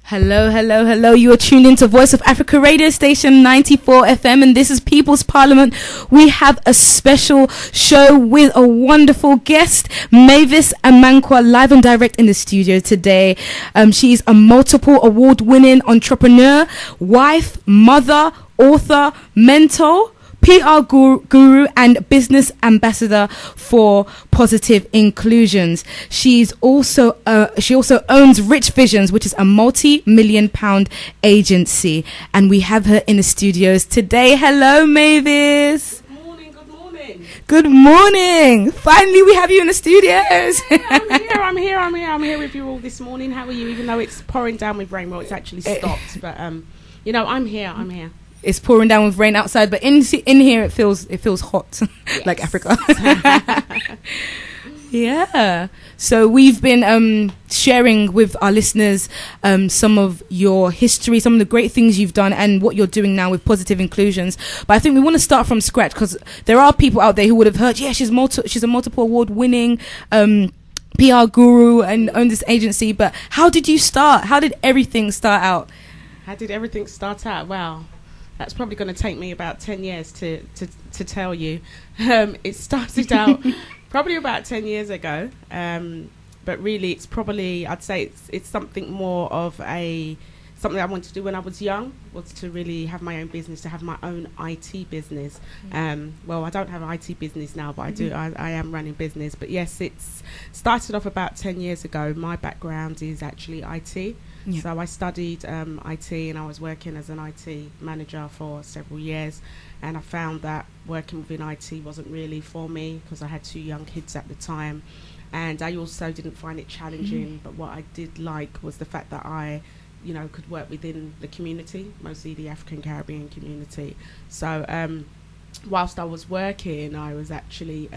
Hello, hello, hello. You are tuned into Voice of Africa radio station 94 FM, and this is People's Parliament. We have a special show with a wonderful guest, Mavis Amankwah, live and direct in the studio today. She's a multiple award-winning entrepreneur, wife, mother, author, mentor, PR guru and business ambassador for Positive Inclusions. She also owns Rich Visions, which is a multi-million-pound agency, and we have her in the studios today. Hello, Mavis. Good morning. Good morning. Good morning. Finally, we have you in the studios. Yeah, I'm here with you all this morning. How are you? Even though it's pouring down with rain, well, it's actually stopped, but I'm here. It's pouring down with rain outside, but in here it feels hot, yes. Like Africa. Yeah. So we've been sharing with our listeners some of your history, some of the great things you've done, and what you're doing now with Positive Inclusions. But I think we want to start from scratch, because there are people out there who would have heard, yeah, she's a multiple award-winning PR guru and owns this agency. But how did you start? How did everything start out? Wow. That's probably going to take me about 10 years to tell you. It started out probably about 10 years ago, but really it's probably, I'd say it's something more of something I wanted to do when I was young, was to really have my own business, to have my own IT business. Well, I don't have an IT business now, but I do. I am running business. But yes, it's started off about 10 years ago. My background is actually IT. Yeah. So I studied IT, and I was working as an IT manager for several years, and I found that working within IT wasn't really for me, because I had 2 young kids at the time, and I also didn't find it challenging. But what I did like was the fact that I could work within the community, mostly the African Caribbean community. So whilst I was working, I was actually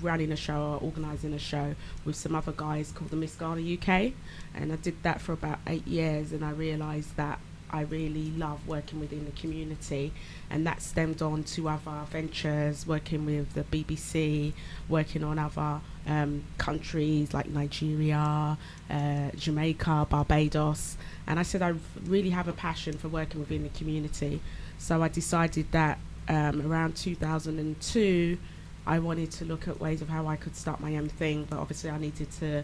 running a show, or organising a show with some other guys called the Miss Ghana UK, and I did that for about 8 years, and I realised that I really love working within the community, and that stemmed on to other ventures, working with the BBC, working on other countries like Nigeria, Jamaica, Barbados, and I said I really have a passion for working within the community. So I decided that around 2002 I wanted to look at ways of how I could start my own thing, but obviously I needed to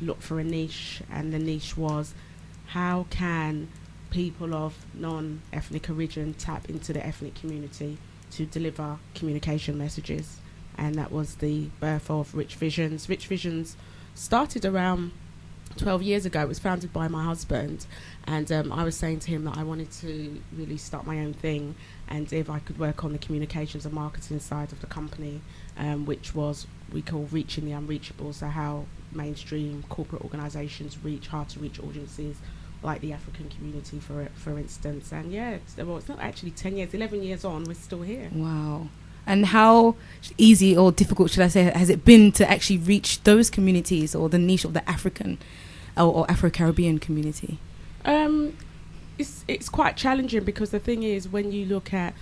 look for a niche, and the niche was, how can people of non-ethnic origin tap into the ethnic community to deliver communication messages? And that was the birth of Rich Visions. Rich Visions started around 12 years ago. It was founded by my husband, and I was saying to him that I wanted to really start my own thing, and if I could work on the communications and marketing side of the company, which was, we call reaching the unreachable, so how mainstream corporate organisations reach hard to reach audiences like the African community, for instance. And yeah, it's not actually 10 years, 11 years on, we're still here. Wow. And how easy or difficult, should I say, has it been to actually reach those communities, or the niche of the African or Afro-Caribbean community? It's quite challenging, because the thing is, when you look at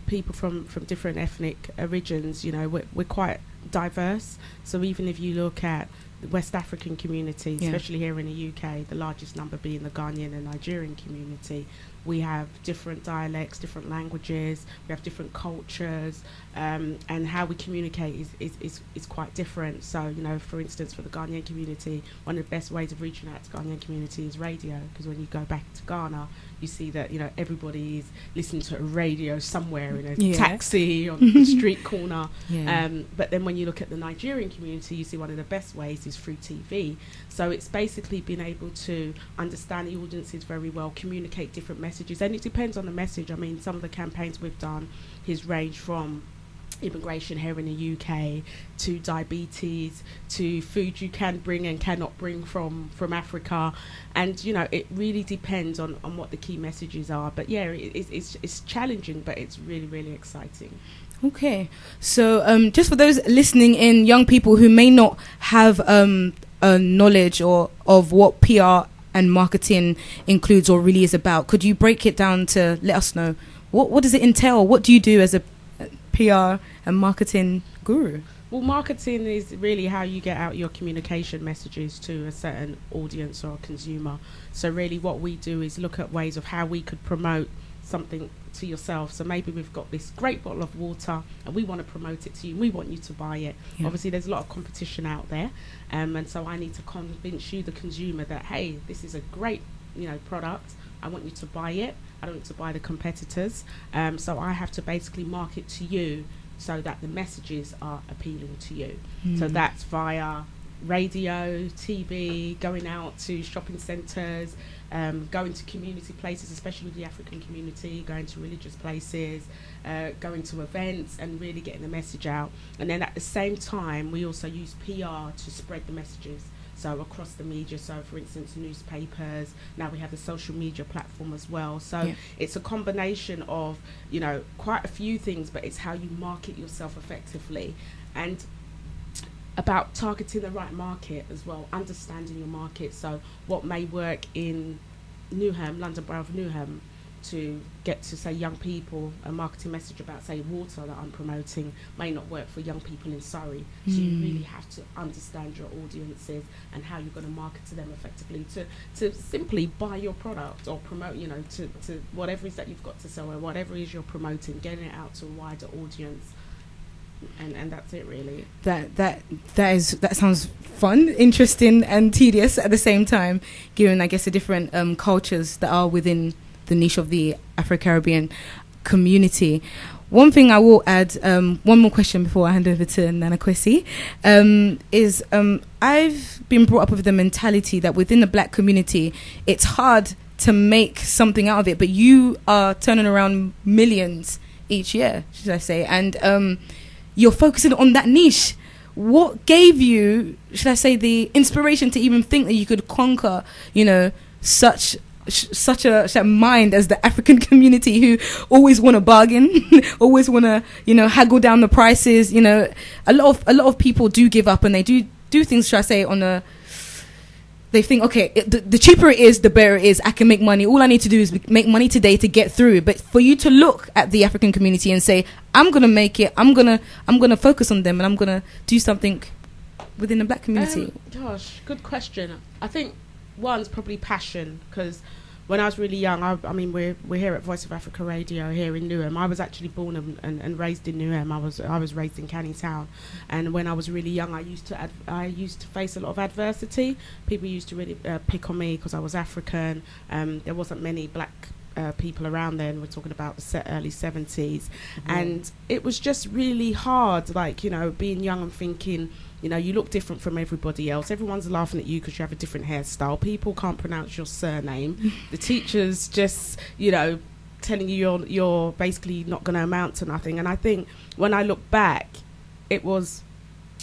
people from different ethnic origins, we're quite diverse. So even if you look at the West African community, especially here in the UK, the largest number being the Ghanaian and Nigerian community, we have different dialects, different languages, we have different cultures, and how we communicate is quite different. So, for instance, for the Ghanaian community, one of the best ways of reaching out to the Ghanaian community is radio, because when you go back to Ghana, you see that, everybody is listening to a radio somewhere in a taxi, on the street corner. But then when you look at the Nigerian community, you see one of the best ways is through TV. So it's basically being able to understand the audiences very well, communicate different messages, and it depends on the message. I mean, some of the campaigns we've done has ranged from immigration here in the UK to diabetes to food you can bring and cannot bring from Africa, and it really depends on what the key messages are. But yeah, it's challenging, but it's really, really exciting. Okay, so just for those listening in, young people who may not have a knowledge of what PR and marketing includes or really is about, could you break it down to let us know what does it entail? What do you do as a PR and marketing guru? Well, marketing is really how you get out your communication messages to a certain audience or consumer. So really what we do is look at ways of how we could promote something to yourself. So maybe we've got this great bottle of water and we want to promote it to you. We want you to buy it. Yeah. Obviously, there's a lot of competition out there. And so I need to convince you, the consumer, that, hey, this is a great, product. I want you to buy it. I don't want to buy the competitors. So I have to basically market to you so that the messages are appealing to you. So that's via radio, TV, going out to shopping centres, going to community places, especially with the African community, going to religious places, going to events and really getting the message out. And then at the same time, we also use PR to spread the messages. So across the media, so for instance, newspapers, now we have the social media platform as well. So it's a combination of, quite a few things, but it's how you market yourself effectively. And about targeting the right market as well, understanding your market. So what may work in Newham, London Borough of Newham, to get to, say, young people, a marketing message about, say, water that I'm promoting may not work for young people in Surrey. So you really have to understand your audiences and how you're going to market to them effectively to simply buy your product or promote, to whatever it is that you've got to sell or whatever it is you're promoting, getting it out to a wider audience. And that's it, really. That sounds fun, interesting, and tedious at the same time, given, I guess, the different cultures that are within the niche of the Afro-Caribbean community. One thing I will add, one more question before I hand over to Nana Kwesi, is I've been brought up with the mentality that within the black community, it's hard to make something out of it, but you are turning around millions each year, should I say, and you're focusing on that niche. What gave you, should I say, the inspiration to even think that you could conquer, such a mind as the African community who always want to bargain, always want to, haggle down the prices. A lot of people do give up and they do things, should I say, they think, okay, the cheaper it is, the better it is. I can make money. All I need to do is make money today to get through. But for you to look at the African community and say, I'm gonna make it. I'm gonna focus on them, and I'm gonna do something within the black community. Gosh, good question. I think one's probably passion, because when I was really young, I mean, we're here at Voice of Africa Radio here in Newham. I was actually born and raised in Newham. I was raised in Canning Town, and when I was really young, I used to face a lot of adversity. People used to really pick on me because I was African. There wasn't many black people around then. We're talking about the early 70s, and it was just really hard. Like, being young and thinking, you look different from everybody else. Everyone's laughing at you because you have a different hairstyle. People can't pronounce your surname. The teachers just, telling you you're basically not going to amount to nothing. And I think when I look back, it was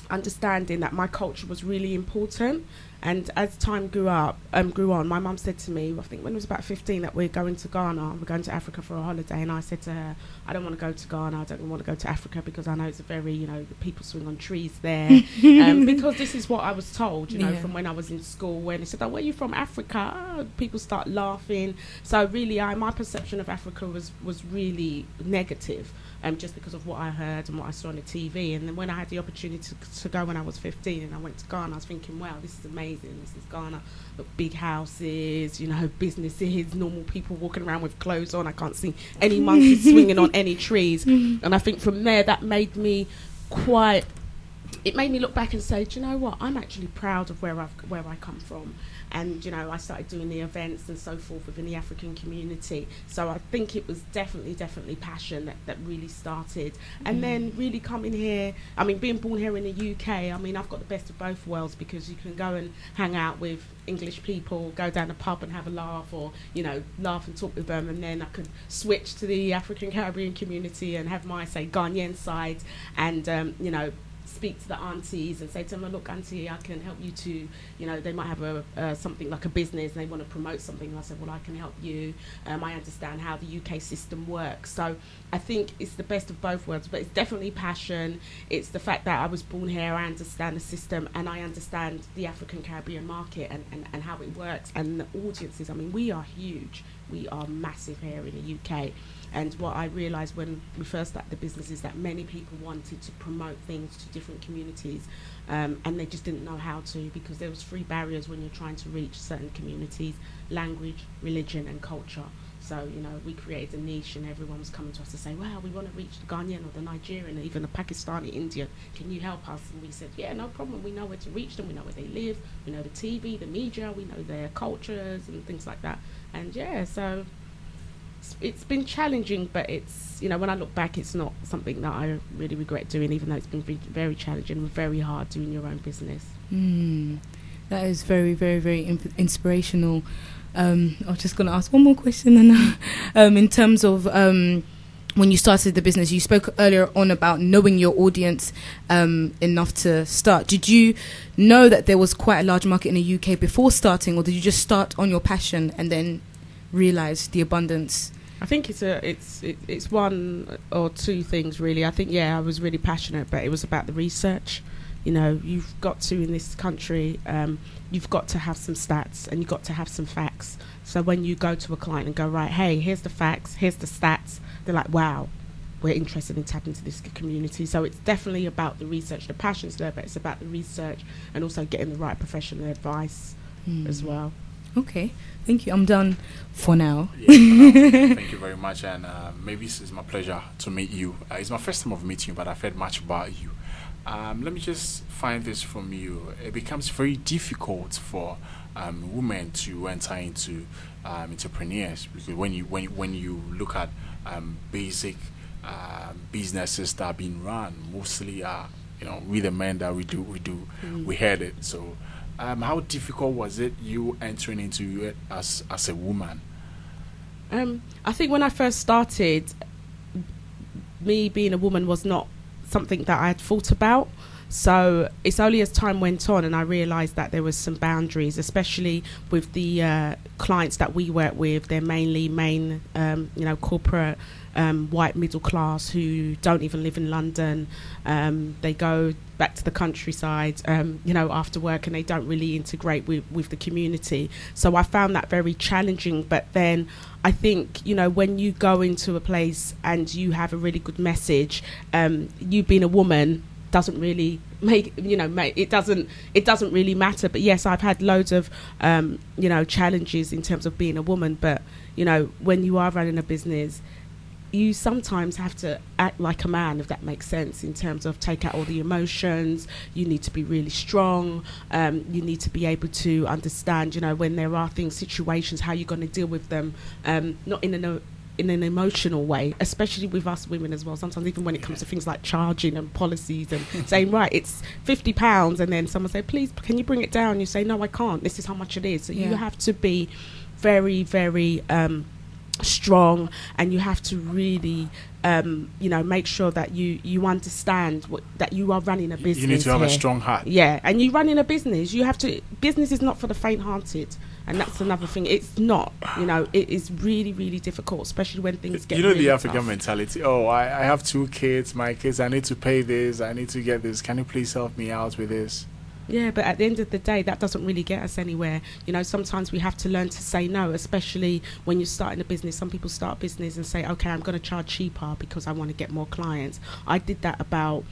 understanding that my culture was really important. And as time grew on, my mum said to me, I think when I was about 15, that we're going to Ghana, we're going to Africa for a holiday. And I said to her, I don't want to go to Ghana, I don't want to go to Africa because I know it's a very, the people swing on trees there. Because this is what I was told, from when I was in school, when they said, where are you from, Africa? People start laughing. So really, my perception of Africa was really negative. Just because of what I heard and what I saw on the TV. And then when I had the opportunity to go when I was 15 and I went to Ghana, I was thinking, wow, this is amazing. This is Ghana. Look, big houses, businesses, normal people walking around with clothes on. I can't see any monkeys swinging on any trees. And I think from there, that made me it made me look back and say, do you know what? I'm actually proud of where I come from. And, I started doing the events and so forth within the African community. So I think it was definitely passion that really started. And then really coming here, I mean, being born here in the UK, I mean, I've got the best of both worlds, because you can go and hang out with English people, go down a pub and have a laugh, or, laugh and talk with them. And then I could switch to the African Caribbean community and have my, say, Ghanaian side and, speak to the aunties and say to them, look, auntie, I can help you to, they might have something like a business and they want to promote something. And I said, well, I can help you. I understand how the UK system works. So I think it's the best of both worlds, but it's definitely passion. It's the fact that I was born here, I understand the system, and I understand the African Caribbean market and how it works and the audiences. I mean, we are huge. we are massive here in the UK. And what I realised when we first started the business is that many people wanted to promote things to different communities, and they just didn't know how to, because there was 3 barriers when you're trying to reach certain communities: language, religion and culture. So, you know, we created a niche and everyone was coming to us to say, well, we want to reach the Ghanaian or the Nigerian or even the Pakistani, Indian. Can you help us? And we said, yeah, no problem. We know where to reach them. We know where they live. We know the TV, the media. We know their cultures and things like that. And, yeah, so it's been challenging, but it's, you know, when I look back, it's not something that I really regret doing, even though it's been very challenging and very hard doing your own business. That is very, very, very inspirational. I was just going to ask one more question. And in terms of when you started the business, you spoke earlier on about knowing your audience enough to start. Did you know that there was quite a large market in the UK before starting, or did you just start on your passion and then realise the abundance? I think it's one or two things, really. I think, I was really passionate, but it was about the research. You know, you've got to, in this country, you've got to have some stats and you've got to have some facts. So when you go to a client and go, right, hey, here's the facts, here's the stats, they're like, wow, we're interested in tapping into this community. So it's definitely about the research. The passion's there, but it's about the research and also getting the right professional advice as well. Okay, thank you. I'm done for now. Thank you very much. And maybe it's my pleasure to meet you. It's my first time of meeting you, but I've heard much about you. Let me just find this from you. It becomes very difficult for women to enter into entrepreneurs, because when you look at basic businesses that are being run, mostly we the men that we heard it. So how difficult was it you entering into it as a woman? I think when I first started, me being a woman was not something that I had thought about. So it's only as time went on and I realised that there was some boundaries, especially with the clients that we work with. They're mainly corporate, white middle class who don't even live in London. They go back to the countryside, after work, and they don't really integrate with the community. So I found that very challenging. But then I think, when you go into a place and you have a really good message, you being a woman doesn't really it doesn't really matter. But yes, I've had loads of challenges in terms of being a woman, but when you are running a business, you sometimes have to act like a man, if that makes sense, in terms of take out all the emotions. You need to be really strong. You need to be able to understand, when there are situations, how you're going to deal with them, not in an emotional way, especially with us women as well. Sometimes even when it comes to things like charging and policies and saying, right, it's £50, and then someone say, please, can you bring it down? You say, no, I can't. This is how much it is. So you have to be very, very strong, and you have to really make sure that you understand that you are running a business. You need to have a strong heart. Yeah, and you running a business, you have to. Business is not for the faint-hearted, and that's another thing. It's not. It is really, really difficult, especially when things get. Really the African tough mentality. Oh, I have 2 kids. My kids, I need to pay this. I need to get this. Can you please help me out with this? Yeah, but at the end of the day, that doesn't really get us anywhere. Sometimes we have to learn to say no, especially when you're starting a business. Some people start a business and say, okay, I'm going to charge cheaper because I want to get more clients. I did that about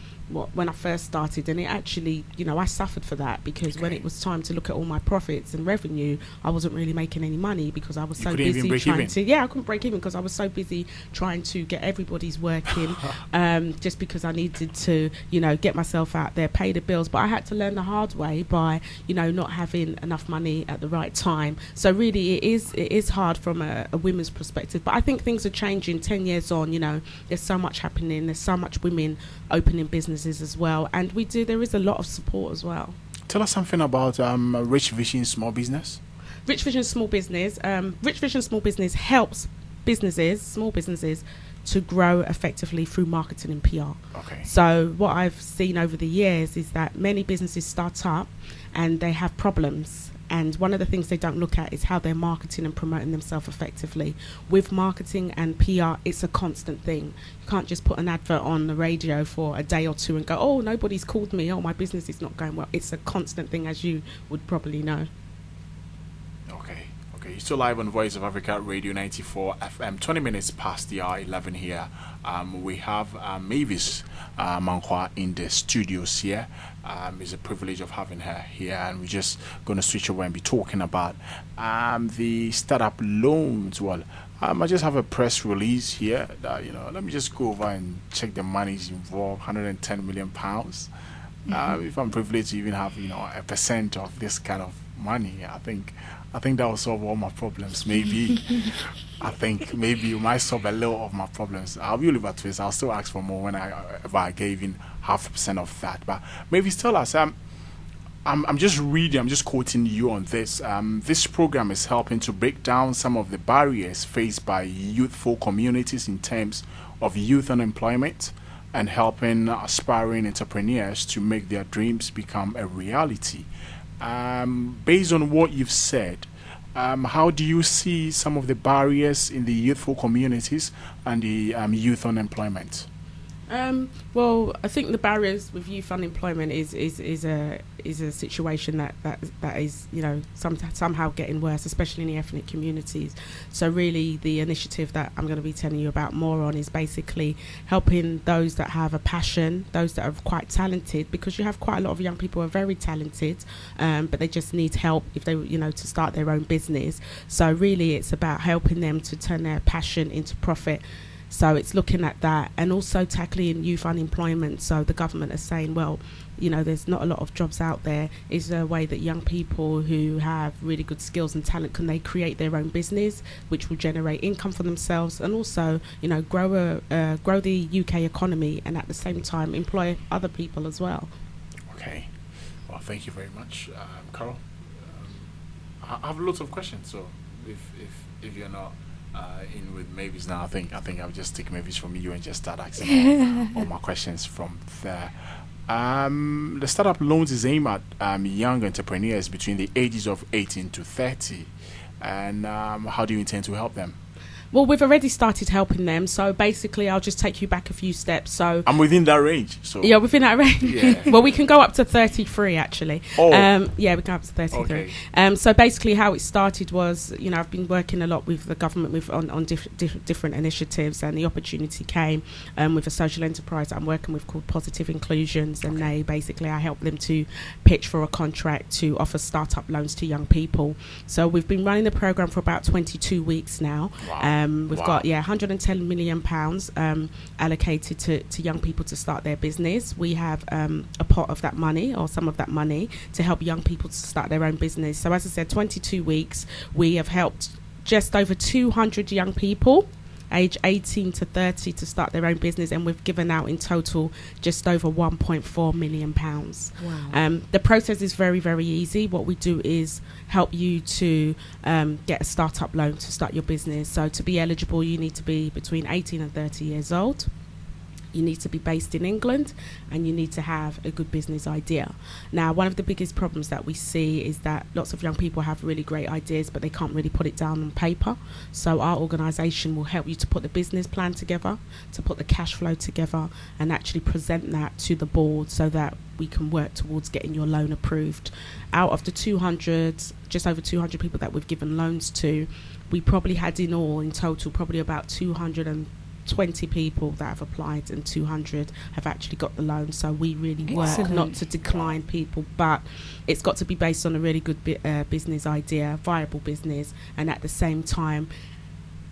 when I first started, and it actually, I suffered for that, because when it was time to look at all my profits and revenue, I wasn't really making any money because I was so busy trying to. Yeah, I couldn't break even because I was so busy trying to get everybody's working, just because I needed to, get myself out there, pay the bills. But I had to learn the hard way by, not having enough money at the right time. So really, it is hard from a women's perspective. But I think things are changing. 10 years on, there's so much happening. There's so much women opening businesses as well, and there is a lot of support as well. Tell us something about Rich Vision Small Business. Rich Vision Small Business. Rich Vision Small Business helps small businesses, to grow effectively through marketing and PR. Okay. So what I've seen over the years is that many businesses start up and they have problems. And one of the things they don't look at is how they're marketing and promoting themselves effectively. With marketing and PR, it's a constant thing. You can't just put an advert on the radio for a day or two and go, oh, nobody's called me, oh, my business is not going well. It's a constant thing, as you would probably know. Okay. you're still live on Voice of Africa Radio 94 FM. 20 minutes past the hour 11 here. We have Mavis Amankwah in the studios here. It's a privilege of having her here, and we're just going to switch over and be talking about the startup loans. Well, I just have a press release here that, let me just go over and check the monies involved. £110 million. If I'm privileged to even have, a percent of this kind of money, I think that will solve all my problems. Maybe I think maybe it might solve a little of my problems. I'll be Oliver Twist. I'll still ask for more when I gave in 0.5% of that. But maybe tell us. I'm just reading. I'm just quoting you on this. This program is helping to break down some of the barriers faced by youthful communities in terms of youth unemployment, and helping aspiring entrepreneurs to make their dreams become a reality. Based on what you've said, how do you see some of the barriers in the youthful communities and the youth unemployment? Well, I think the barriers with youth unemployment is a situation that is somehow getting worse, especially in the ethnic communities. So really, the initiative that I'm going to be telling you about more on is basically helping those that have a passion, those that are quite talented, because you have quite a lot of young people who are very talented, but they just need help if they to start their own business. So really, it's about helping them to turn their passion into profit. So it's looking at that, and also tackling youth unemployment. So the government is saying, well, there's not a lot of jobs out there. Is there a way that young people who have really good skills and talent, can they create their own business, which will generate income for themselves, and also, grow the UK economy, and at the same time employ other people as well. Okay. Well, thank you very much, Carole. I have lots of questions. So if you're not in with Mavis now, I think I'll just take Mavis from you and just start asking all my questions from there. The startup loans is aimed at young entrepreneurs between the ages of 18 to 30, and how do you intend to help them? Well, we've already started helping them. So basically, I'll just take you back a few steps. So I'm within that range. So yeah, within that range. Yeah. Well, we can go up to 33 actually. Oh. Yeah, we can go up to 33. Okay. So basically, how it started was, I've been working a lot with the government on different initiatives, and the opportunity came with a social enterprise that I'm working with called Positive Inclusions, and I help them to pitch for a contract to offer startup loans to young people. So we've been running the program for about 22 weeks now. Wow. We've got £110 million allocated to young people to start their business. We have a pot of that money, or some of that money, to help young people to start their own business. So as I said, 22 weeks, we have helped just over 200 young people age 18 to 30 to start their own business, and we've given out in total just over £1.4 million. Wow. The process is very, very easy. What we do is help you to get a startup loan to start your business. So to be eligible, you need to be between 18 and 30 years old. You need to be based in England, and you need to have a good business idea. Now, one of the biggest problems that we see is that lots of young people have really great ideas, but they can't really put it down on paper. So our organisation will help you to put the business plan together, to put the cash flow together, and actually present that to the board so that we can work towards getting your loan approved. Out of the 200, just over 200 people that we've given loans to, we probably had in total probably about 220 people that have applied, and 200 have actually got the loan. So we really work not to decline people, but it's got to be based on a really good business idea, viable business, and at the same time,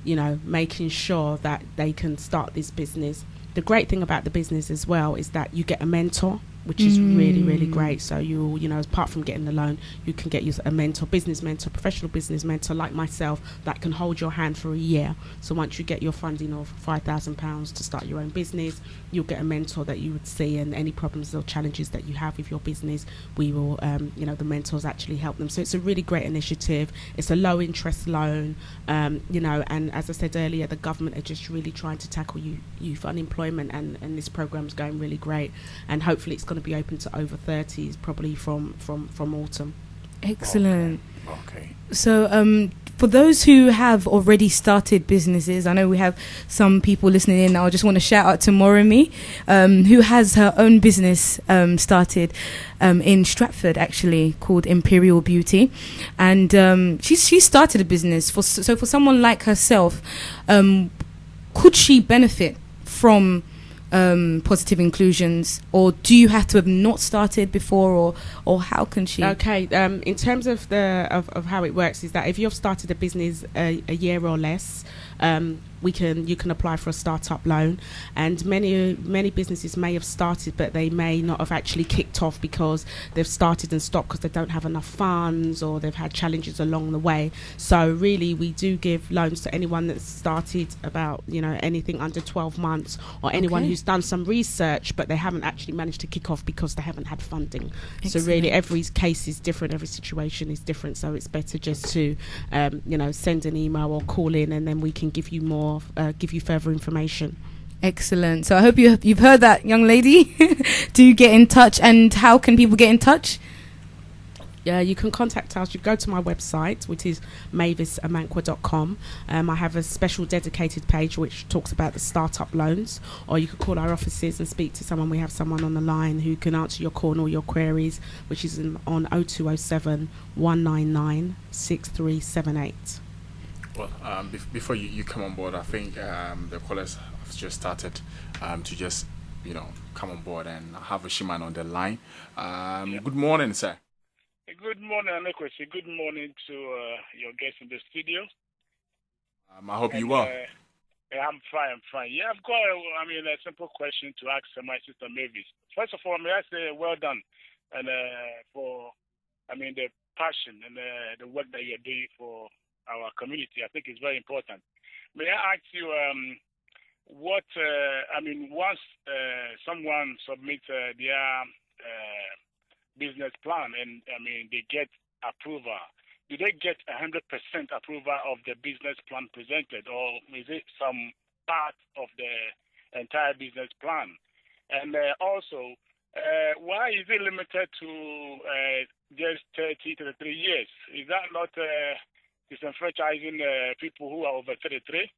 making sure that they can start this business. The great thing about the business as well is that you get a mentor, which is really, really great. So apart from getting the loan, you can get a mentor, business mentor, professional business mentor like myself, that can hold your hand for a year. So once you get your funding of £5,000 to start your own business, you'll get a mentor that you would see, and any problems or challenges that you have with your business, we will, the mentors actually help them. So it's a really great initiative. It's a low interest loan, and as I said earlier, the government are just really trying to tackle youth unemployment, and this program's going really great, and hopefully it's going to be open to over 30s probably from autumn. Excellent. Okay. So, for those who have already started businesses, I know we have some people listening in. I just want to shout out to Morimi, who has her own business started in Stratford, actually, called Imperial Beauty, and she started a business. So for someone like herself, could she benefit from positive inclusions, or do you have to have not started before, or how can she? Okay, in terms of of how it works is that if you've started a business a year or less, you can apply for a startup loan, and many businesses may have started, but they may not have actually kicked off because they've started and stopped because they don't have enough funds, or they've had challenges along the way. So really, we do give loans to anyone that's started about anything under 12 months, or anyone who's done some research but they haven't actually managed to kick off because they haven't had funding. Excellent. So really, every case is different, every situation is different. So it's better just to send an email or call in, and then we can give you further information. Excellent. So I hope you've heard that, young lady. Do get in touch. And how can people get in touch? Yeah, you can contact us. You go to my website, which is mavisamankwah.com. I have a special dedicated page which talks about the startup loans, or you could call our offices and speak to someone. We have someone on the line who can answer your call and all your queries, which is on 0207 199 6378. Well, before you come on board, I think the callers have just started to just come on board and have a shaman on the line. Good morning, sir. Good morning, Anekwesi. Good morning to your guests in the studio. I hope you are. I'm fine. Yeah, I've got a simple question to ask my sister Mavis. First of all, may I say well done, and for the passion and the work that you're doing for our community. I think it's very important. May I ask you once someone submits their business plan and they get approval, do they get 100% approval of the business plan presented, or is it some part of the entire business plan? And also, why is it limited to just 30 to 3 years? Is that not disenfranchising people who are over 33?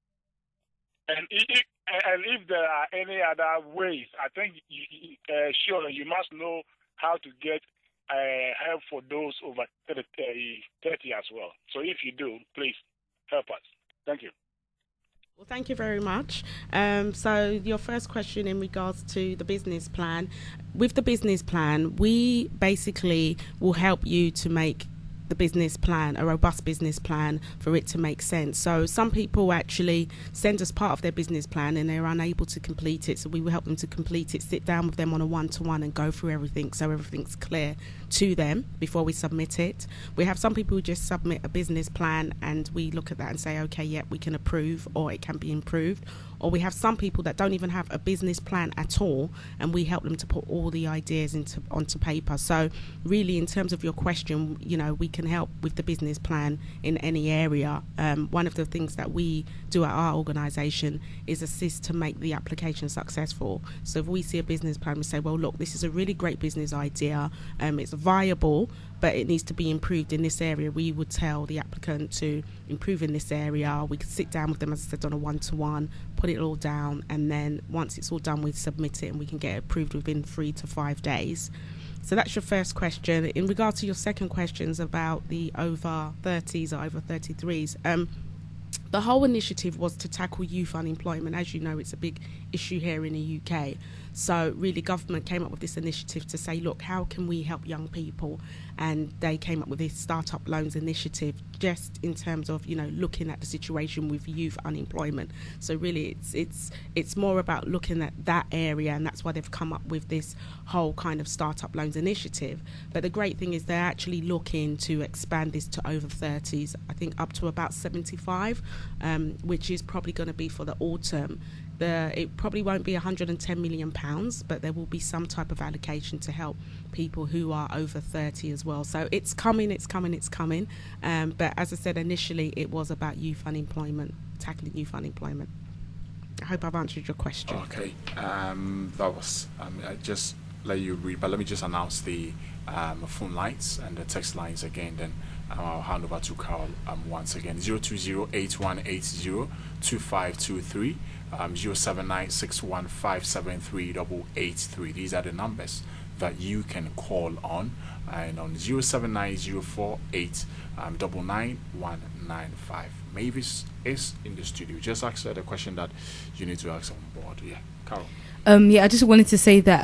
And if there are any other ways, I think surely you must know how to get help for those over 30 as well. So if you do, please help us. Thank you. Well, thank you very much. So your first question in regards to the business plan. With the business plan, we basically will help you to make the business plan, a robust business plan, for it to make sense. So some people actually send us part of their business plan and they're unable to complete it, so we will help them to complete it, sit down with them on a one-to-one and go through everything so everything's clear to them before we submit it. We have some people who just submit a business plan and we look at that and say, okay, yeah, we can approve, or it can be improved. Or we have some people that don't even have a business plan at all, and we help them to put all the ideas onto paper. So really, in terms of your question, we can help with the business plan in any area. One of the things that we do at our organisation is assist to make the application successful. So if we see a business plan, we say, well, look, this is a really great business idea. It's viable, but it needs to be improved in this area. We would tell the applicant to improve in this area. We could sit down with them, as I said, on a one-to-one, put it all down, and then once it's all done, we submit it and we can get it approved within 3 to 5 days. So that's your first question. In regard to your second questions about the over 30s or over 33s, the whole initiative was to tackle youth unemployment. As you know, it's a big issue here in the UK. So really, government came up with this initiative to say, look, how can we help young people? And they came up with this startup loans initiative, just in terms of looking at the situation with youth unemployment. So really, it's more about looking at that area, and that's why they've come up with this whole kind of startup loans initiative. But the great thing is they're actually looking to expand this to over 30s, I think up to about 75, which is probably going to be for the autumn. It probably won't be £110 million, but there will be some type of allocation to help people who are over 30 as well. So it's coming. But as I said, initially it was about youth unemployment, tackling youth unemployment. I hope I've answered your question. Okay, that was, I just let you read, but let me just announce the phone lines and the text lines again. Then I'll hand over to Carole once again. 020-8180-2523, 079-615-73883. These are the numbers that you can call on, and on 079-048-99195. Mavis is in the studio. Just ask her the question that you need to ask on board. Yeah, Carole. Yeah, I just wanted to say that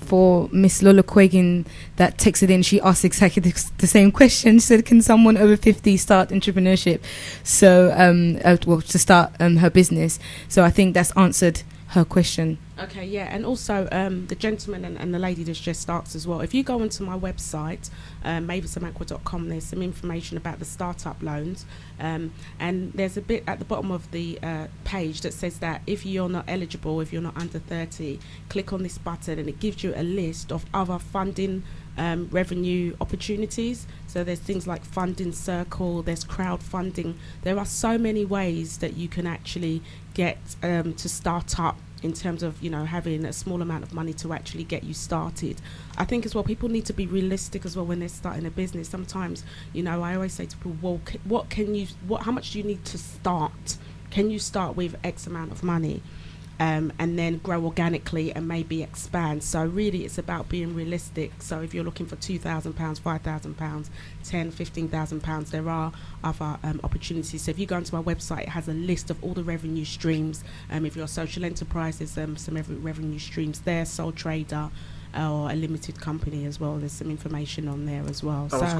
for Miss Lola Quagin that texted in, she asked exactly the same question. She said, can someone over 50 start entrepreneurship? So, to start her business. So I think that's answered her question. Okay, yeah, and also the gentleman and the lady that's just asked as well. If you go onto my website, mavisamankwah.com, there's some information about the startup loans, and there's a bit at the bottom of the page that says that if you're not eligible, if you're not under 30, click on this button and it gives you a list of other funding revenue opportunities. So there's things like Funding Circle, there's crowdfunding. There are so many ways that you can actually get to start up, in terms of, you know, having a small amount of money to actually get you started. I think as well, people need to be realistic as well when they're starting a business. Sometimes, you know, I always say to people, well, how much do you need to start? Can you start with X amount of money? And then grow organically and maybe expand. So really it's about being realistic. So if you're looking for £2,000, £5,000, £10,000, £15,000, there are other opportunities. So if you go onto my website, it has a list of all the revenue streams. If you're a social enterprise, there's some revenue streams there, sole trader, or a limited company as well. There's some information on there as well. That was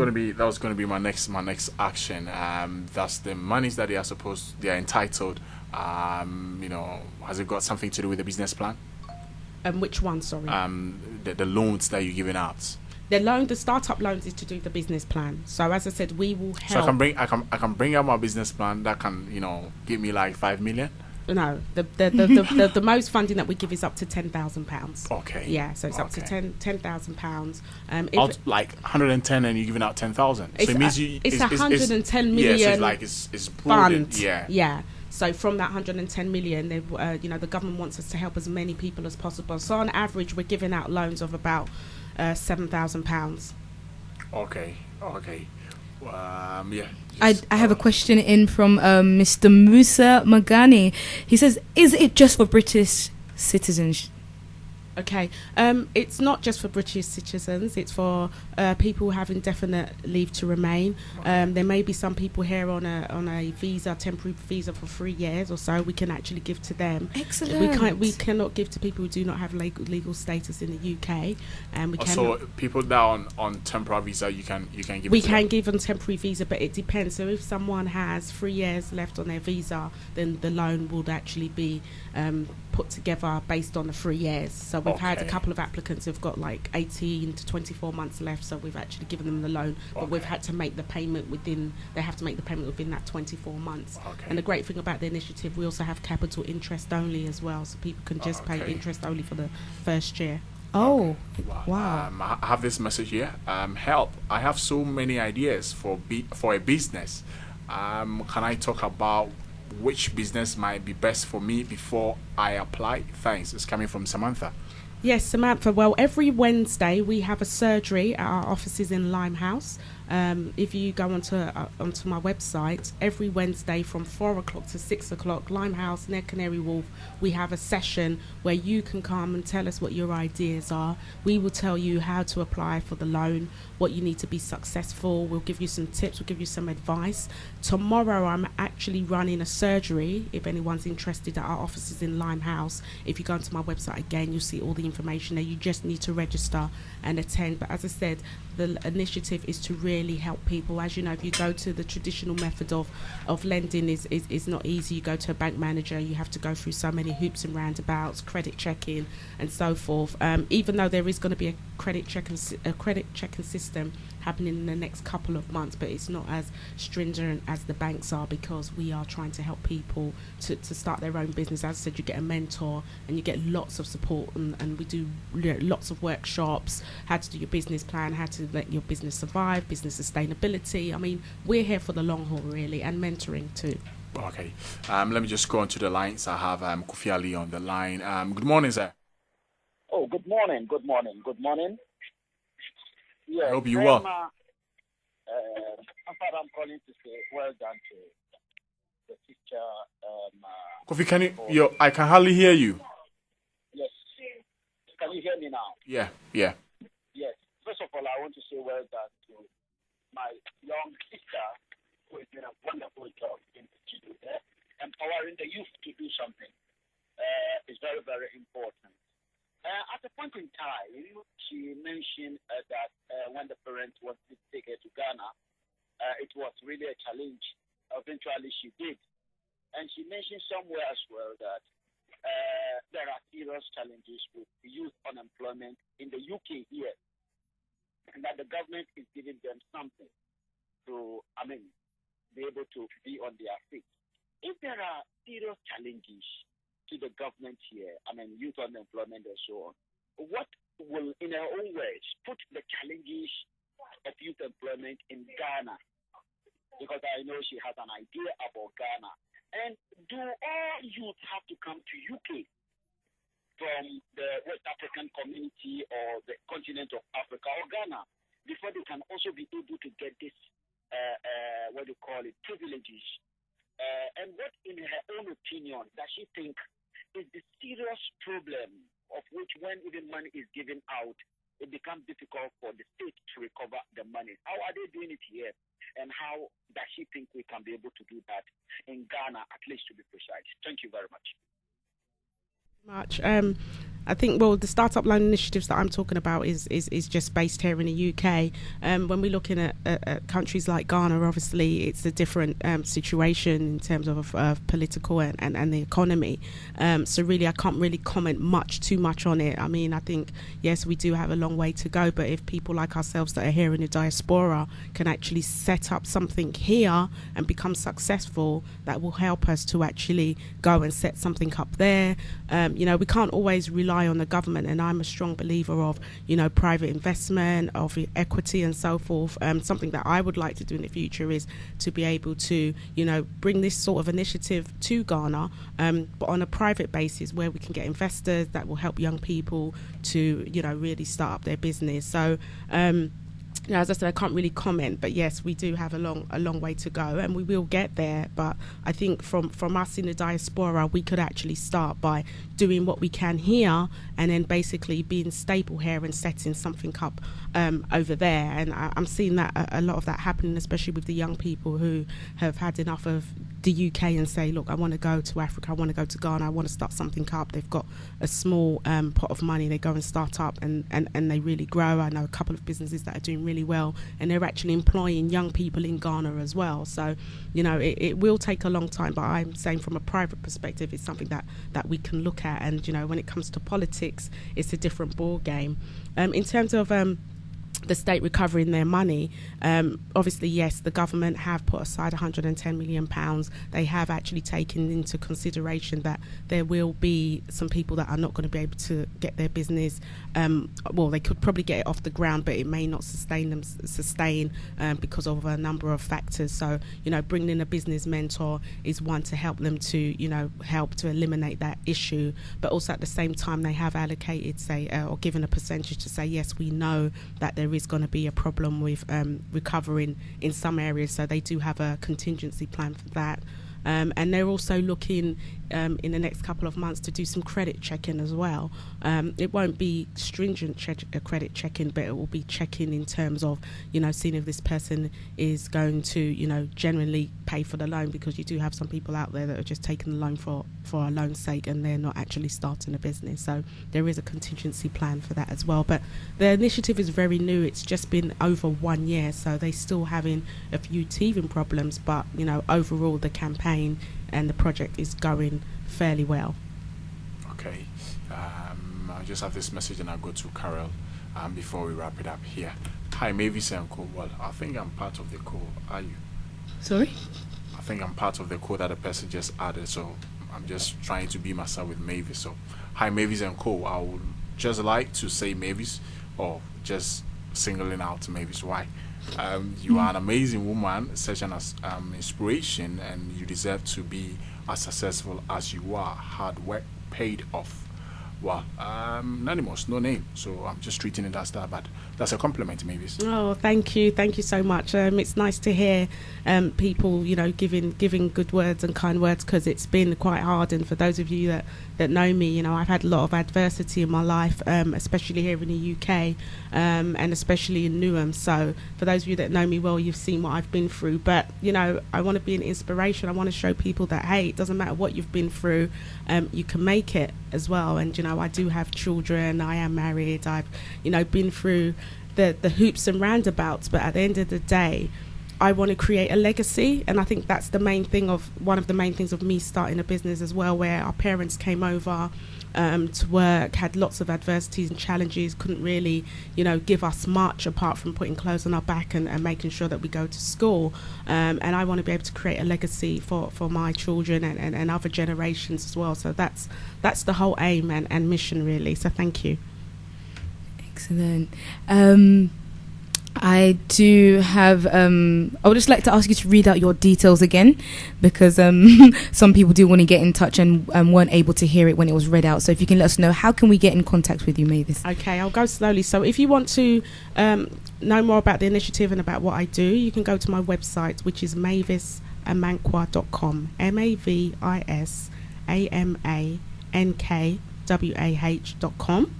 going to be my next action. That's the monies that they are entitled. You know, has it got something to do with the business plan? Which one? Sorry. The loans that you're giving out. The startup loans is to do the business plan. So as I said, we will help. So I can bring out my business plan that can, you know, give me like 5 million. No, the most funding that we give is up to £10,000. Okay. Yeah, so it's up to £10,000. Like 110, and you're giving out 10,000. So it means it's 110 million. Yeah, so it's broadened. Fund. Yeah. So from that 110 million, you know, the government wants us to help as many people as possible. So on average, we're giving out loans of about £7,000. Okay. Yeah. I have a question in from Mr. Musa Magani. He says, is it just for British citizens? Okay, it's not just for British citizens, it's for people who have indefinite leave to remain. There may be some people here on a visa, temporary visa for 3 years or so. We can actually give to them. Excellent. We cannot give to people who do not have legal status in the UK, and we can. So people that are on temporary visa, you can give. We can give on temporary visa, but it depends. So if someone has 3 years left on their visa, then the loan would actually be put together based on the 3 years. So we've had a couple of applicants who've got like 18 to 24 months left, so we've actually given them the loan, but we've had to make the payment within that 24 months. And the great thing about the initiative, we also have capital interest only as well, so people can just pay interest only for the first year. Oh, okay. Wow. I have this message here. Help. I have so many ideas for a business. Can I talk about which business might be best for me before I apply? Thanks. It's coming from Samantha. Yes, Samantha. Well, every Wednesday we have a surgery at our offices in Limehouse. If you go onto my website, every Wednesday from 4 o'clock to 6 o'clock, Limehouse, near Canary Wharf, we have a session where you can come and tell us what your ideas are. We will tell you how to apply for the loan, what you need to be successful. We'll give you some tips, we'll give you some advice. Tomorrow I'm actually running a surgery, if anyone's interested, at our offices in Limehouse. If you go onto my website again, you'll see all the information there. You just need to register and attend. But as I said, the initiative is to really help people. As you know, if you go to the traditional method of lending is not easy. You go to a bank manager, you have to go through so many hoops and roundabouts, credit checking and so forth. Even though there is going to be a credit checking system happening in the next couple of months, but it's not as stringent as the banks are, because we are trying to help people to start their own business. As I said, you get a mentor and you get lots of support, and we do lots of workshops, how to do your business plan, how to let your business survive, business sustainability. I mean, we're here for the long haul really, and mentoring too. Okay, let me just go onto the lines. I have Kofi Ali on the line. Good morning, sir. Oh, good morning. Yeah, I hope you well. In fact, I'm calling to say well done to the teacher. Kofi, I can hardly hear you. Yes. Can you hear me now? Yeah. Yes. First of all, I want to say well done to my young sister who is doing a wonderful job in the studio there. Empowering the youth to do something is very, very important. At a point in time, she mentioned that when the parents wanted to take her to Ghana, it was really a challenge. Eventually, she did. And she mentioned somewhere as well that there are serious challenges with youth unemployment in the UK here, and that the government is giving them something to, be able to be on their feet. If there are serious challenges to the government here, youth unemployment and so on, what will, in her own words, put the challenges of youth employment in Ghana? Because I know she has an idea about Ghana. And do all youth have to come to UK from the West African community or the continent of Africa or Ghana before they can also be able to get this, privileges? And what, in her own opinion, does she think is the serious problem of which when even money is given out, it becomes difficult for the state to recover the money? How are they doing it here? And how does she think we can be able to do that in Ghana, at least to be precise? Thank you very much. I think, well, the Startup Loan initiatives that I'm talking about is just based here in the UK. When we're looking at countries like Ghana, obviously it's a different situation in terms of political and the economy. So really, I can't really comment too much on it. I think, yes, we do have a long way to go, but if people like ourselves that are here in the diaspora can actually set up something here and become successful, that will help us to actually go and set something up there. We can't always rely on the government, and I'm a strong believer of private investment, of equity and so forth. Something that I would like to do in the future is to be able to bring this sort of initiative to Ghana, but on a private basis where we can get investors that will help young people to really start up their business. So as I said, I can't really comment, but yes, we do have a long way to go, and we will get there. But I think from us in the diaspora, we could actually start by doing what we can here, and then basically being stable here and setting something up over there. And I'm seeing that a lot of that happening, especially with the young people who have had enough of the UK and say, look, I want to go to Africa, I want to go to Ghana, I want to start something up. They've got a small pot of money, they go and start up, and they really grow. I know a couple of businesses that are doing really well, and they're actually employing young people in Ghana as well. So it will take a long time, but I'm saying from a private perspective, it's something that we can look at. And when it comes to politics, it's a different ball game. In terms of the state recovering their money, obviously, yes, the government have put aside £110 million. They have actually taken into consideration that there will be some people that are not going to be able to get their business. They could probably get it off the ground, but it may not sustain because of a number of factors. So, bringing in a business mentor is one to help them to, help to eliminate that issue. But also at the same time, they have allocated, or given a percentage to say, yes, we know that there is going to be a problem with recovering in some areas, so they do have a contingency plan for that. And they're also looking in the next couple of months to do some credit checking as well. It won't be stringent credit checking, but it will be checking in terms of, seeing if this person is going to, genuinely pay for the loan, because you do have some people out there that are just taking the loan for a loan's sake, and they're not actually starting a business. So there is a contingency plan for that as well. But the initiative is very new. It's just been over 1 year, so they're still having a few teething problems. But, overall, the campaign and the project is going fairly well. Okay. I'll just have this message and I'll go to Carole before we wrap it up here. Hi, Mavis Amankwah. Well, I think I'm part of the call. Are you? Sorry? I think I'm part of the call that the person just added, so I'm just trying to be myself with Mavis. So, hi, Mavis Amankwah. I would just like to say Mavis, or just singling out Mavis. Why? You are an amazing woman, such an inspiration, and you deserve to be as successful as you are. Hard work paid off. Wow. Anonymous, no name. So I'm just treating it as that, but that's a compliment, Mavis. Oh, thank you so much. It's nice to hear people, giving good words and kind words, because it's been quite hard. And for those of you that know me, I've had a lot of adversity in my life, especially here in the UK, and especially in Newham. So for those of you that know me well, you've seen what I've been through. But I want to be an inspiration. I want to show people that, hey, it doesn't matter what you've been through, you can make it as well. And I do have children. I am married. I've been through the hoops and roundabouts, but at the end of the day, I want to create a legacy. And I think that's one of the main things of me starting a business as well, where our parents came over to work, had lots of adversities and challenges, couldn't really give us much apart from putting clothes on our back and making sure that we go to school, and I want to be able to create a legacy for my children and other generations as well. So that's the whole aim and mission, really. So thank you. Excellent. I do have I would just like to ask you to read out your details again, because some people do want to get in touch and weren't able to hear it when it was read out. So if you can let us know, how can we get in contact with you, Mavis? Okay, I'll go slowly. So if you want to know more about the initiative and about what I do, you can go to my website, which is mavisamankwah.com, mavisamankwah.com.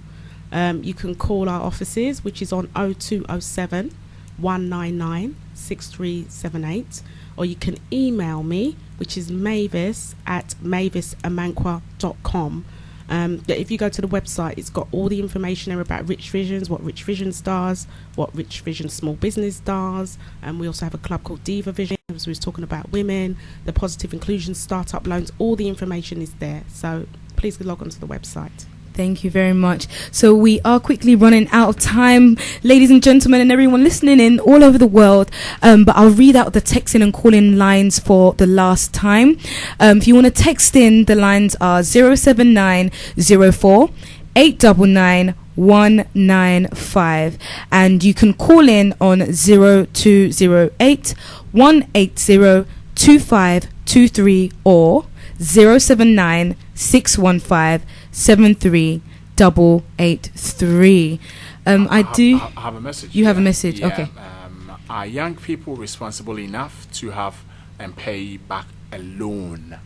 You can call our offices, which is on 0207 199 6378, or you can email me, which is mavis@mavisamankwah.com. If you go to the website, it's got all the information there about Rich Visions, what Rich Visions does, what Rich Vision Small Business does, and we also have a club called Diva Vision, as we was talking about women, the positive inclusion, startup loans. All the information is there, so please log on to the website. Thank you very much. So we are quickly running out of time, ladies and gentlemen, and everyone listening in all over the world. But I'll read out the texting and calling lines for the last time. If you want to text in, the lines are 07904 899 195, and you can call in on 0208 180 2523 or 079 615 73883. I have a message. You have a message. Yeah. Okay. Are young people responsible enough to have and pay back a loan?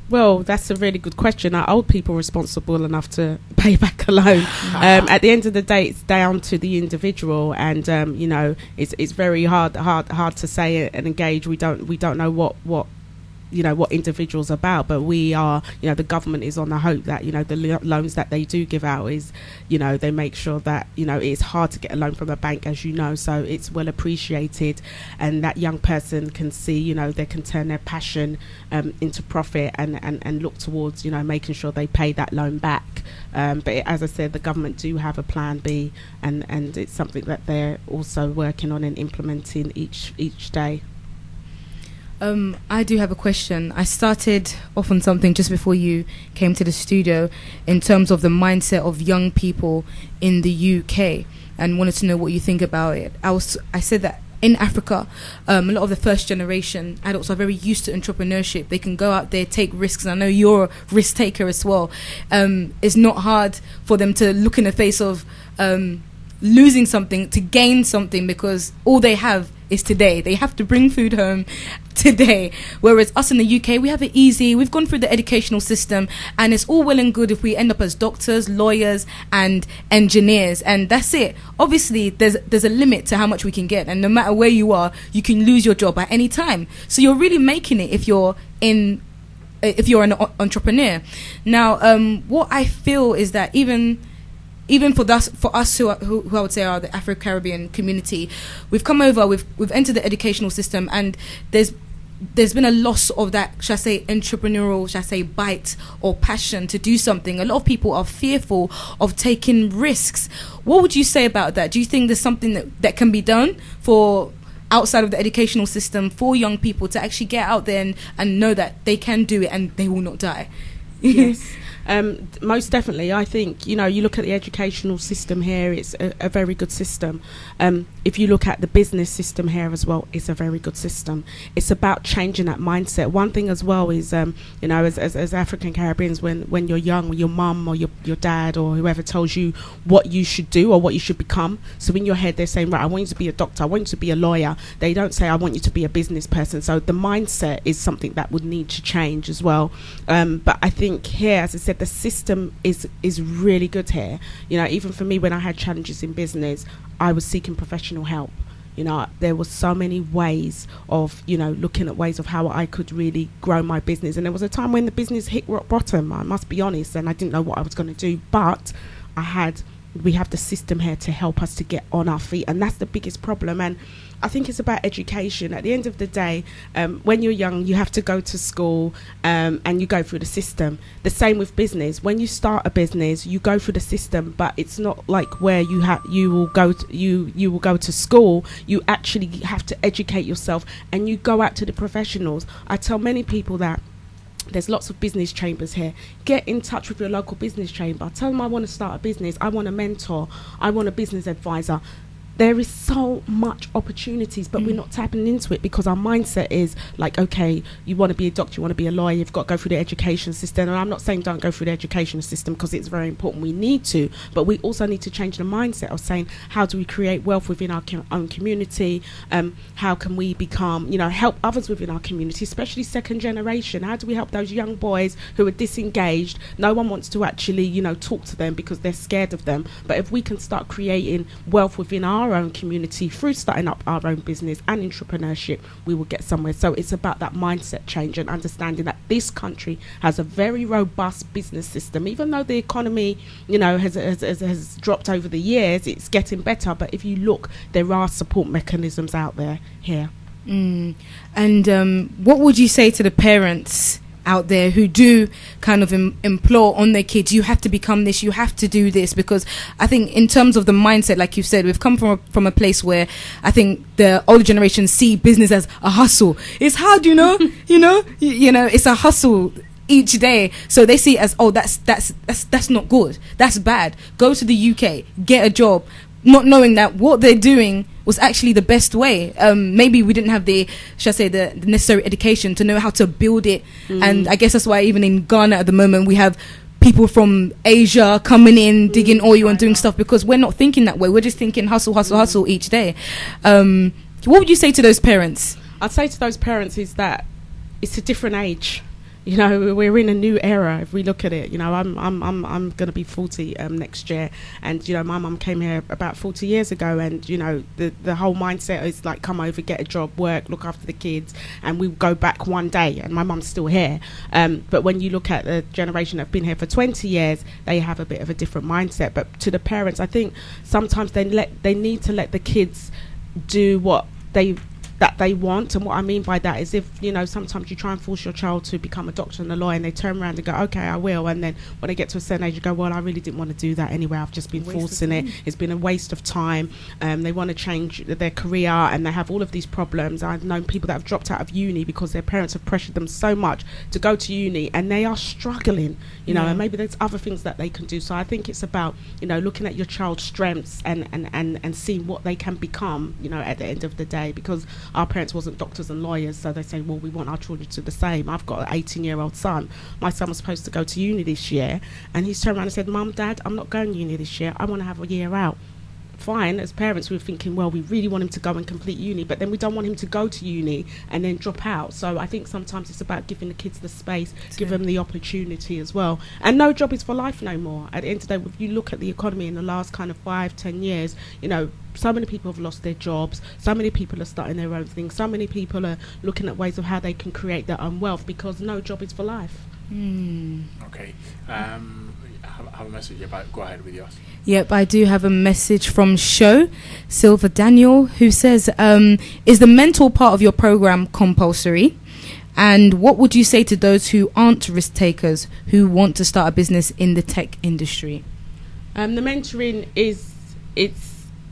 Well, that's a really good question. Are old people responsible enough to pay back a loan? At the end of the day, it's down to the individual, and it's very hard to say and engage. We don't know what individuals about, but we are, the government is on the hope that the loans that they do give out is, they make sure that it's hard to get a loan from a bank, as so it's well appreciated, and that young person can see they can turn their passion into profit and look towards making sure they pay that loan back. But as I said, the government do have a plan B, and it's something that they're also working on and implementing each day. I do have a question. I started off on something just before you came to the studio in terms of the mindset of young people in the UK, and wanted to know what you think about it. I said that in Africa, a lot of the first generation adults are very used to entrepreneurship. They can go out there, take risks, and I know you're a risk taker as well. It's not hard for them to look in the face of losing something to gain something, because all they have is today. They have to bring food home today, whereas us in the UK, we have it easy. We've gone through the educational system, and it's all well and good if we end up as doctors, lawyers and engineers, and that's it. Obviously there's a limit to how much we can get, and no matter where you are, you can lose your job at any time. So you're really making it if you're an entrepreneur. Now what I feel is that even for us who I would say are the Afro-Caribbean community, we've come over, we've entered the educational system, and there's been a loss of that, shall I say, entrepreneurial, shall I say, bite or passion to do something. A lot of people are fearful of taking risks. What would you say about that? Do you think there's something that can be done for outside of the educational system for young people to actually get out there and know that they can do it and they will not die? Yes. Most definitely. I think, you look at the educational system here, it's a very good system. If you look at the business system here as well, it's a very good system. It's about changing that mindset. One thing as well is, as African Caribbeans, when you're young, your mum or your dad or whoever tells you what you should do or what you should become. So in your head, they're saying, right, I want you to be a doctor, I want you to be a lawyer. They don't say, I want you to be a business person. So the mindset is something that would need to change as well. But I think here, as I said, the system is really good here. Even for me, when I had challenges in business, I was seeking professional help. There were so many ways of, looking at ways of how I could really grow my business. And there was a time when the business hit rock bottom, I must be honest, and I didn't know what I was going to do. But we have the system here to help us to get on our feet. And that's the biggest problem. And I think it's about education. At the end of the day, when you're young, you have to go to school and you go through the system. The same with business. When you start a business, you go through the system, but it's not like where you will go to school. You actually have to educate yourself and you go out to the professionals. I tell many people that there's lots of business chambers here. Get in touch with your local business chamber. Tell them I want to start a business. I want a mentor. I want a business advisor. There is so much opportunities, but we're not tapping into it because our mindset is like, okay, you want to be a doctor, you want to be a lawyer, you've got to go through the education system. And I'm not saying don't go through the education system because it's very important. We need to, but we also need to change the mindset of saying, how do we create wealth within our own community? How can we become, help others within our community, especially second generation? How do we help those young boys who are disengaged? No one wants to actually, talk to them because they're scared of them. But if we can start creating wealth within our own community through starting up our own business and entrepreneurship, we will get somewhere. So it's about that mindset change and understanding that this country has a very robust business system. Even though the economy, has dropped over the years, it's getting better. But if you look, there are support mechanisms out there here. And what would you say to the parents out there who do kind of implore on their kids, you have to become this, you have to do this? Because I think in terms of the mindset, like you said, we've come from a place where I think the older generation see business as a hustle. It's hard, it's a hustle each day. So they see it as, oh, that's not good, that's bad. Go to the UK, get a job, not knowing that what they're doing was actually the best way. Maybe we didn't have the necessary education to know how to build it. And I guess that's why even in Ghana at the moment we have people from Asia coming in, digging oil and doing stuff, because we're not thinking that way. We're just thinking hustle each day. What would you say to those parents? I'd say to those parents is that it's a different age. We're in a new era. If we look at it, I'm going to be 40 next year, and my mum came here about 40 years ago, and the whole mindset is like, come over, get a job, work, look after the kids, and we go back one day. And my mum's still here, but when you look at the generation that've been here for 20 years, they have a bit of a different mindset. But to the parents, I think sometimes they need to let the kids do what they want. And what I mean by that is, if sometimes you try and force your child to become a doctor and a lawyer, and they turn around and go, okay, I will, and then when they get to a certain age, you go, well, I really didn't want to do that anyway, I've just been forcing it, it's been a waste of time. They want to change their career and they have all of these problems. I've known people that have dropped out of uni because their parents have pressured them so much to go to uni, and they are struggling, and maybe there's other things that they can do. So I think it's about looking at your child's strengths and seeing what they can become at the end of the day, because our parents wasn't doctors and lawyers, so they say, well, we want our children to do the same. I've got an 18-year-old son. My son was supposed to go to uni this year, and he's turned around and said, Mum, Dad, I'm not going to uni this year, I want to have a year out. Fine, as parents we're thinking, well, we really want him to go and complete uni, but then we don't want him to go to uni and then drop out. So I think sometimes it's about giving the kids the space, give them the opportunity as well. And no job is for life no more. At the end of the day, if you look at the economy in the last kind of 5-10 years, so many people have lost their jobs, so many people are starting their own things, so many people are looking at ways of how they can create their own wealth, because no job is for life. Okay. I have a message about. Go ahead with yours. Yep, I do have a message from Silver Daniel, who says, is the mentor part of your program compulsory? And what would you say to those who aren't risk takers, who want to start a business in the tech industry? The mentoring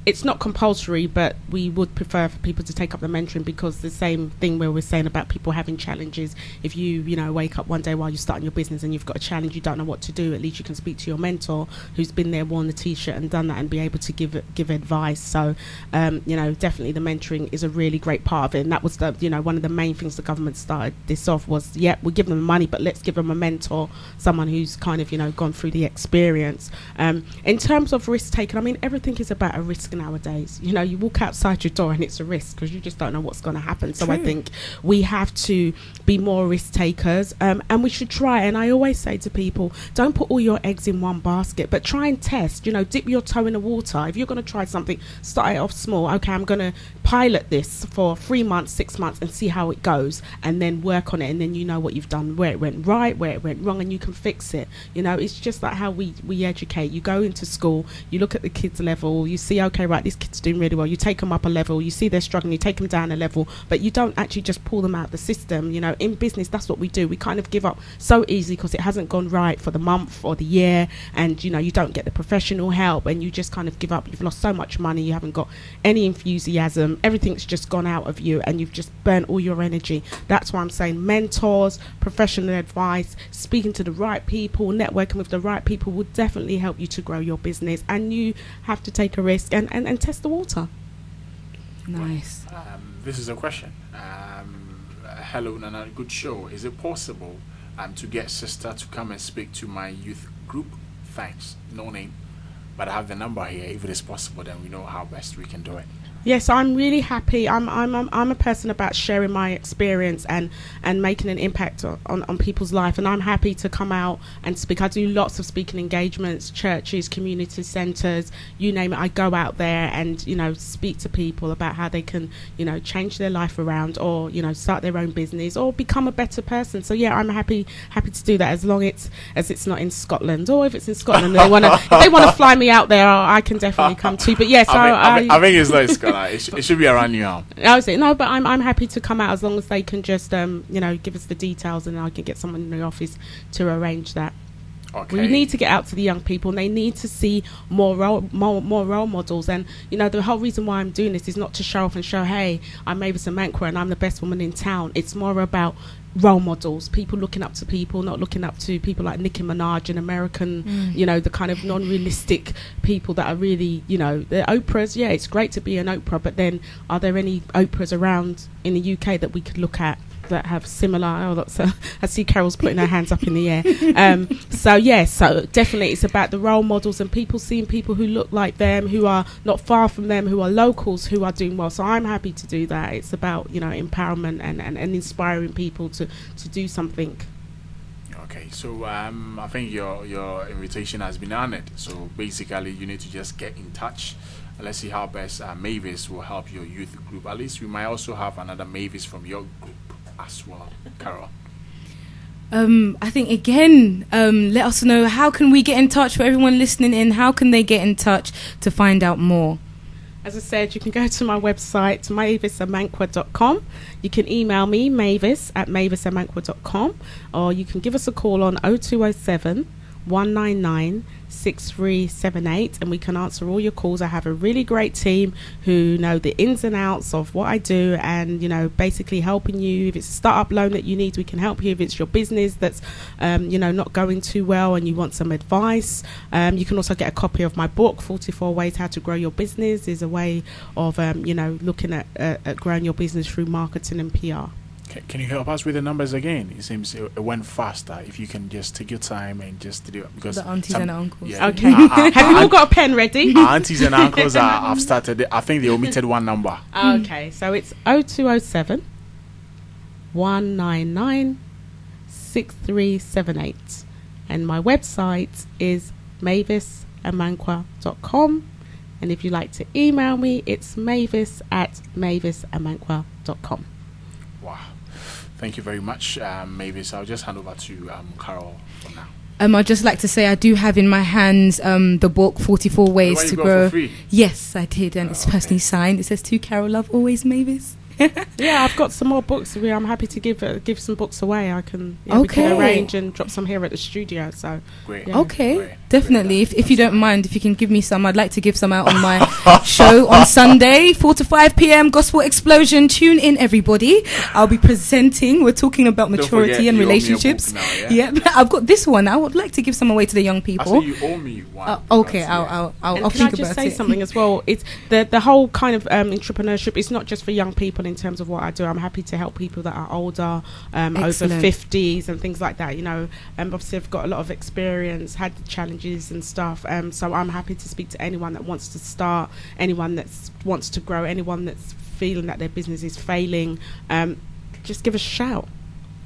it's not compulsory, but we would prefer for people to take up the mentoring, because the same thing where we're saying about people having challenges. If you know, wake up one day while you're starting your business and you've got a challenge, you don't know what to do, at least you can speak to your mentor who's been there, worn the t-shirt and done that, and be able to give advice. So, you know, definitely the mentoring is a really great part of it. And that was the, you know, one of the main things the government started this off was, we give them money, but let's give them a mentor, someone who's kind of, you know, gone through the experience. In terms of risk taking, I mean, everything is about a risk nowadays. You know, you walk outside your door and it's a risk, because you just don't know what's going to happen. So I think we have to be more risk takers, and we should try. And I always say to people, don't put all your eggs in one basket, but try and test. You know, dip your toe in the water. If you're going to try something, start it off small. Okay, I'm going to pilot this for 3 months, 6 months, and see how it goes, and then work on it. And then you know what you've done, where it went right, where it went wrong, and you can fix it. You know, it's just like how we educate. You go into school, you look at the kids' level, you see, okay, right, this kid's doing really well. You take them up a level, you see they're struggling, you take them down a level, but you don't actually just pull them out the system. You know, in business, that's what we do. We kind of give up so easy because it hasn't gone right for the month or the year, and you know, you don't get the professional help, and you just kind of give up. You've lost so much money, you haven't got any enthusiasm, everything's just gone out of you, and you've just burnt all your energy. That's why I'm saying mentors, professional advice, speaking to the right people, networking with the right people will definitely help you to grow your business. And you have to take a risk and test the water. Nice. This is a question. Hello, Nana. Good show. Is it possible to get sister to come and speak to my youth group? Thanks. No name, but I have the number here. If it is possible, then we know how best we can do it. Yes, I'm really happy. I'm a person about sharing my experience and making an impact on people's life, and I'm happy to come out and speak. I do lots of speaking engagements, churches, community centres, you name it. I go out there and, you know, speak to people about how they can, you know, change their life around, or, you know, start their own business or become a better person. So yeah, I'm happy to do that, as long as it's not in Scotland, or if it's in Scotland if they want to fly me out there, I can definitely come too. But yes, I think it's like Scotland. It should be around you. I was saying no, but I'm happy to come out, as long as they can just you know, give us the details, and I can get someone in the office to arrange that. Okay. We need to get out to the young people, and they need to see more role models. And you know, the whole reason why I'm doing this is not to show off and show, hey, I'm Mavis Amankwah and I'm the best woman in town. It's more about role models, people looking up to people, not looking up to people like Nicki Minaj and American, you know, the kind of non-realistic people that are really, you know, the Oprahs. Yeah, it's great to be an Oprah, but then are there any Oprahs around in the UK that we could look at that have similar? I see Carole's putting her hands up in the air. So definitely it's about the role models, and people seeing people who look like them, who are not far from them, who are locals, who are doing well. So I'm happy to do that. It's about, you know, empowerment and inspiring people to do something. Okay, so I think your invitation has been honored. So basically, you need to just get in touch. Let's see how best Mavis will help your youth group. At least we might also have another Mavis from your group as well. Carole. I think again, let us know, how can we get in touch? For everyone listening in, how can they get in touch to find out more? As I said, you can go to my website, mavisamankwah.com. You can email me, mavis@mavisamankwah.com, or you can give us a call on 0207 199 6378, and we can answer all your calls. I have a really great team who know the ins and outs of what I do, and, you know, basically helping you. If it's a startup loan that you need, we can help you. If it's your business that's you know, not going too well and you want some advice, you can also get a copy of my book, 44 Ways How to Grow Your Business. Is a way of you know, looking at growing your business through marketing and PR. Can you help us with the numbers again? It seems it went faster. If you can just take your time and just do it, because the aunties and uncles. Yeah, okay. Have you all got a pen ready? Our aunties and uncles have started. I think they omitted one number. Okay, so it's 0207 199 6378, and my website is mavisamankwah.com. And if you'd like to email me, it's mavis@mavisamankwah.com. Wow. Thank you very much, Mavis. I'll just hand over to Carole for now. I'd just like to say I do have in my hands the book 44 Ways to Grow. For free? Yes, I did, and it's personally signed. It says, "To Carole, love always, Mavis." Yeah, I've got some more books. I'm happy to give some books away. We can arrange and drop some here at the studio. So Great. yeah. Okay, Great. definitely. If you don't mind, if you can give me some, I'd like to give some out on my show on Sunday, 4 to 5 p.m. Gospel Explosion. Tune in, everybody. I'll be presenting. We're talking about Don't maturity forget, and you owe me a relationships. book now, yeah? Yeah, I've got this one. I would like to give some away to the young I people. said you owe me one. Okay, because, I'll And can think I just about say it. something as well? It's the whole kind of entrepreneurship. It's not just for young people in terms of what I do. I'm happy to help people that are older, over Excellent. 50s and things like that. Obviously I've got a lot of experience, had the challenges and stuff. So I'm happy to speak to anyone that wants to start, anyone that wants to grow, anyone that's feeling that their business is failing. Just give us a shout.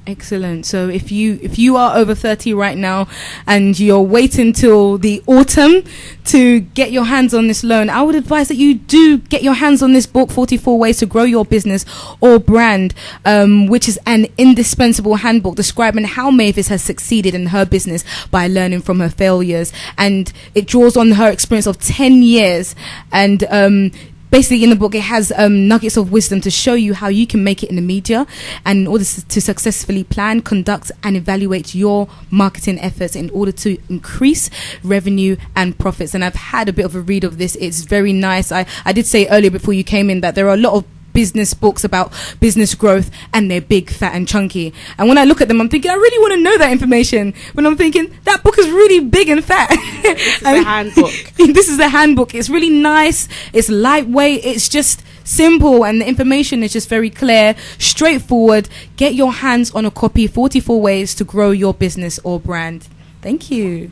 Excellent. So if you are over 30 right now and you're waiting till the autumn to get your hands on this loan, I would advise that you do get your hands on this book, 44 Ways to Grow Your Business or Brand, which is an indispensable handbook describing how Mavis has succeeded in her business by learning from her failures. And it draws on her experience of 10 years. And basically, in the book, it has nuggets of wisdom to show you how you can make it in the media, and in order to successfully plan, conduct, and evaluate your marketing efforts in order to increase revenue and profits. And I've had a bit of a read of this. It's very nice. I did say earlier before you came in that there are a lot of business books about business growth, and they're big, fat, and chunky. And when I look at them, I'm thinking, I really want to know that information. When I'm thinking, that book is really big and fat. This is a handbook. This is a handbook. It's really nice. It's lightweight. It's just simple, and the information is just very clear, straightforward. Get your hands on a copy. 44 Ways to Grow Your Business or Brand. Thank you.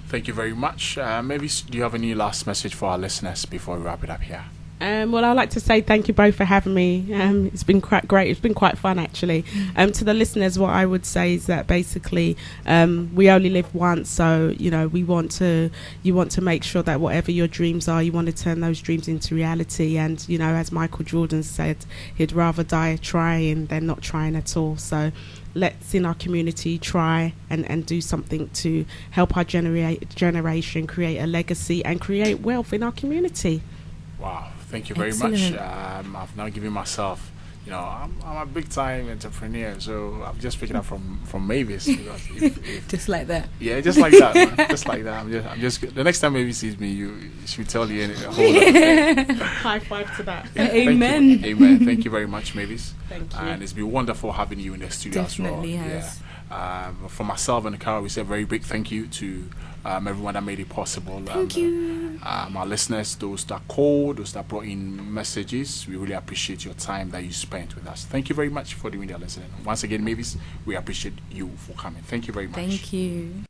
Thank you very much. Maybe do you have any last message for our listeners before we wrap it up here? Well, I'd like to say thank you both for having me. It's been quite great. It's been quite fun, actually. To the listeners, what I would say is that basically we only live once, so you want to make sure that whatever your dreams are, you want to turn those dreams into reality. And as Michael Jordan said, he'd rather die trying than not trying at all. So let's in our community try and do something to help our generation create a legacy and create wealth in our community. Wow. Thank you very Excellent. much. I've now given myself, I'm a big time entrepreneur, so I'm just picking up from Mavis. Because if Just like that. yeah, just like that, man. Just like that. I'm just the next time Mavis sees me, she will tell you a whole lot of things. High five to that. Yeah, Amen. Thank you. Amen. Thank you very much, Mavis. Thank you. And it's been wonderful having you in the studio Definitely as well. has. Yeah. For myself and Carole, we say a very big thank you to everyone that made it possible. Thank you. Our listeners, those that called, those that brought in messages, we really appreciate your time that you spent with us. Thank you very much for doing that listening. Once again, Mavis, we appreciate you for coming. Thank you very much. Thank you.